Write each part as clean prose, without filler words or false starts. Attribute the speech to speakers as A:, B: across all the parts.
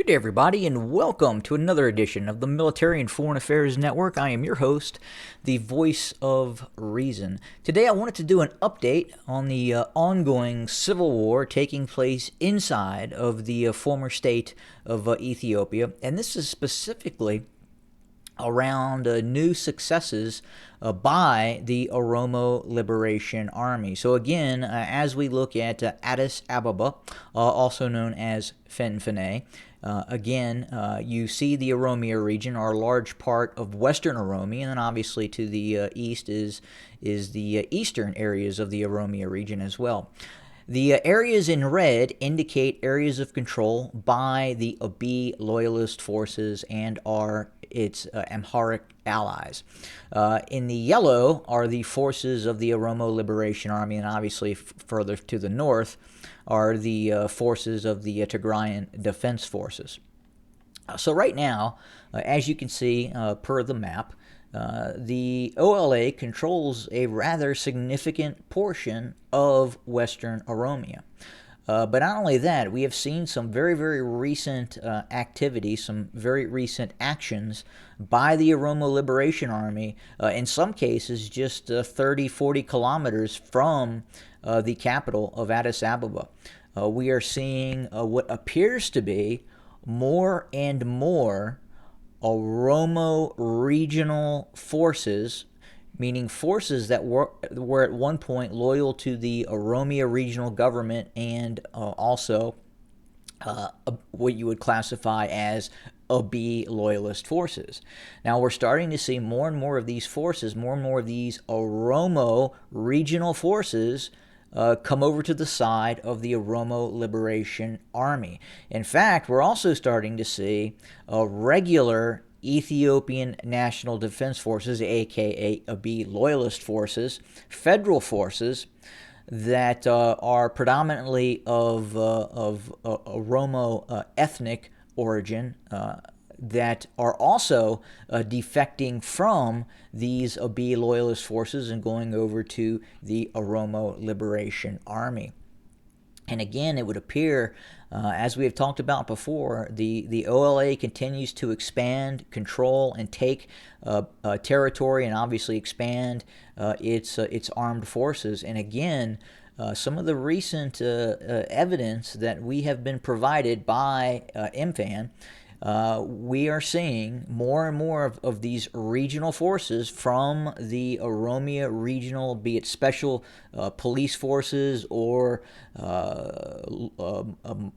A: Good day, everybody, and welcome to another edition of the Military and Foreign Affairs Network. I am your host, the voice of reason. Today, I wanted to do an update on the ongoing civil war taking place inside of the former state of Ethiopia, and this is specifically around new successes by the Oromo Liberation Army. So again, as we look at Addis Ababa, also known as Fenfene, again, you see the Oromia region, are a large part of Western Oromia, and then obviously to the east is the eastern areas of the Oromia region as well. The areas in red indicate areas of control by the Abiy loyalist forces and are its Amharic allies. In the yellow are the forces of the Oromo Liberation Army, and obviously further to the north are the forces of the Tigrayan Defense Forces. So right now, as you can see per the map, the OLA controls a rather significant portion of Western Oromia. But not only that, we have seen some very, very recent activity, some very recent actions by the Oromo Liberation Army, in some cases just 30, 40 kilometers from the capital of Addis Ababa. We are seeing what appears to be more and more Oromo regional forces, meaning forces that were at one point loyal to the Oromia regional government and also what you would classify as Abiy loyalist forces. Now we're starting to see more and more of these forces, more and more of these Oromo regional forces come over to the side of the Oromo Liberation Army. In fact, we're also starting to see regular Ethiopian National Defense Forces, aka Abiy loyalist forces, federal forces that are predominantly of Oromo ethnic origin, that are also defecting from these Abiy loyalist forces and going over to the Oromo Liberation Army. And again, it would appear, as we have talked about before, the OLA continues to expand, control, and take territory, and obviously expand its armed forces. And again, some of the recent evidence that we have been provided by MFAN, we are seeing more and more of these regional forces from the Oromia regional, be it special police forces or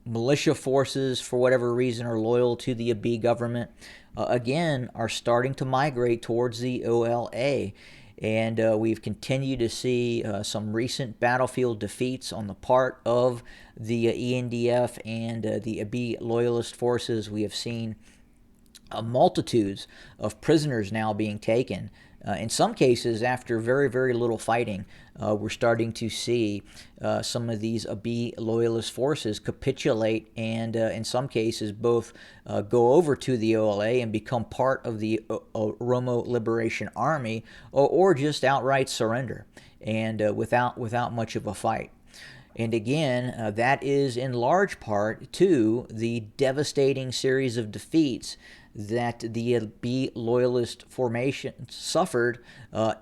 A: militia forces, for whatever reason, are loyal to the Abiy government, again, are starting to migrate towards the OLA. And we've continued to see some recent battlefield defeats on the part of the ENDF and the Abiy loyalist forces. We have seen multitudes of prisoners now being taken. In some cases, after very, very little fighting, we're starting to see some of these Abiy loyalist forces capitulate and, in some cases, both go over to the OLA and become part of the Oromo Liberation Army, or just outright surrender, and without much of a fight. And again, that is in large part to the devastating series of defeats that the Abiy loyalist formation suffered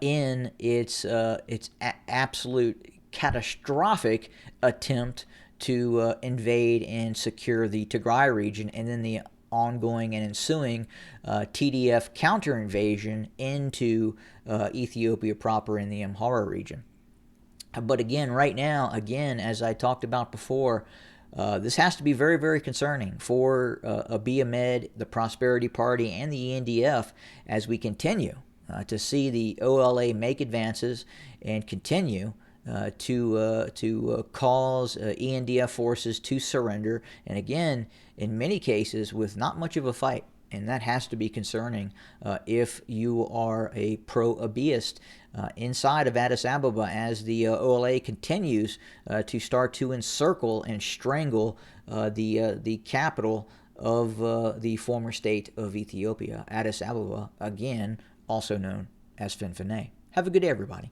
A: in its absolute catastrophic attempt to invade and secure the Tigray region, and then the ongoing and ensuing TDF counter-invasion into Ethiopia proper in the Amhara region. But again, right now, as I talked about before, this has to be very, very concerning for Abiy Ahmed, the Prosperity Party, and the ENDF as we continue to see the OLA make advances and continue to cause ENDF forces to surrender, and again, in many cases, with not much of a fight. And that has to be concerning if you are a pro-Abiyist inside of Addis Ababa, as the OLA continues to start to encircle and strangle the capital of the former state of Ethiopia, Addis Ababa, again, also known as Fenfene. Have a good day, everybody.